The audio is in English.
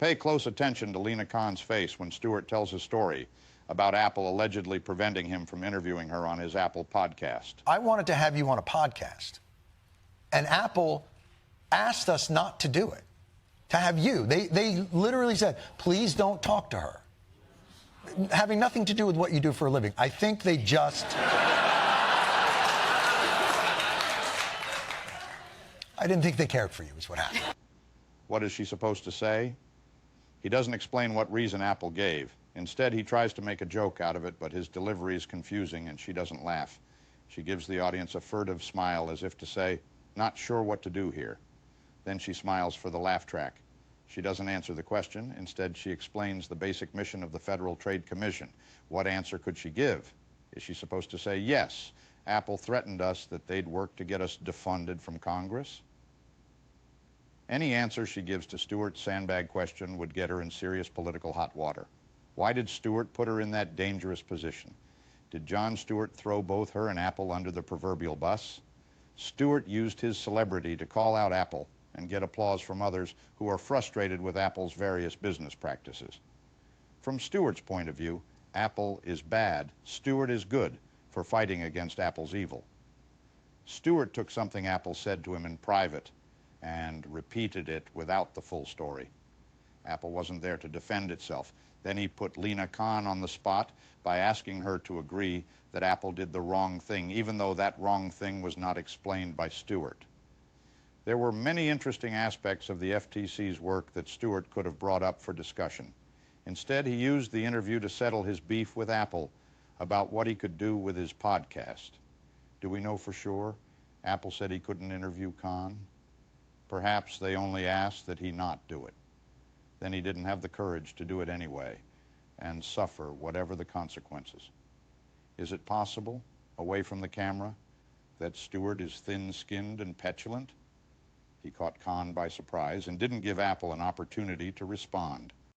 Pay close attention to Lina Khan's face when Stewart tells his story about Apple allegedly preventing him from interviewing her on his Apple podcast. I wanted to have you on a podcast, and Apple asked us not to do it, to have you. They literally said, please don't talk to her. Having nothing to do with what you do for a living. I think they just... I didn't think they cared for you, is what happened. What is she supposed to say? He doesn't explain what reason Apple gave. Instead, he tries to make a joke out of it, but his delivery is confusing and she doesn't laugh. She gives the audience a furtive smile as if to say, not sure what to do here. Then she smiles for the laugh track. She doesn't answer the question. Instead, she explains the basic mission of the Federal Trade Commission. What answer could she give? Is she supposed to say, yes, Apple threatened us that they'd work to get us defunded from Congress? Any answer she gives to Stewart's sandbag question would get her in serious political hot water. Why did Stewart put her in that dangerous position? Did Jon Stewart throw both her and Apple under the proverbial bus? Stewart used his celebrity to call out Apple and get applause from others who are frustrated with Apple's various business practices. From Stewart's point of view, Apple is bad, Stewart is good for fighting against Apple's evil. Stewart took something Apple said to him in private and repeated it without the full story. Apple wasn't there to defend itself. Then he put Lina Khan on the spot by asking her to agree that Apple did the wrong thing, even though that wrong thing was not explained by Stewart. There were many interesting aspects of the FTC's work that Stewart could have brought up for discussion. Instead, he used the interview to settle his beef with Apple about what he could do with his podcast. Do we know for sure? Apple said he couldn't interview Khan. Perhaps they only asked that he not do it. Then he didn't have the courage to do it anyway and suffer whatever the consequences. Is it possible, away from the camera, that Stewart is thin-skinned and petulant? He caught Khan by surprise and didn't give Apple an opportunity to respond.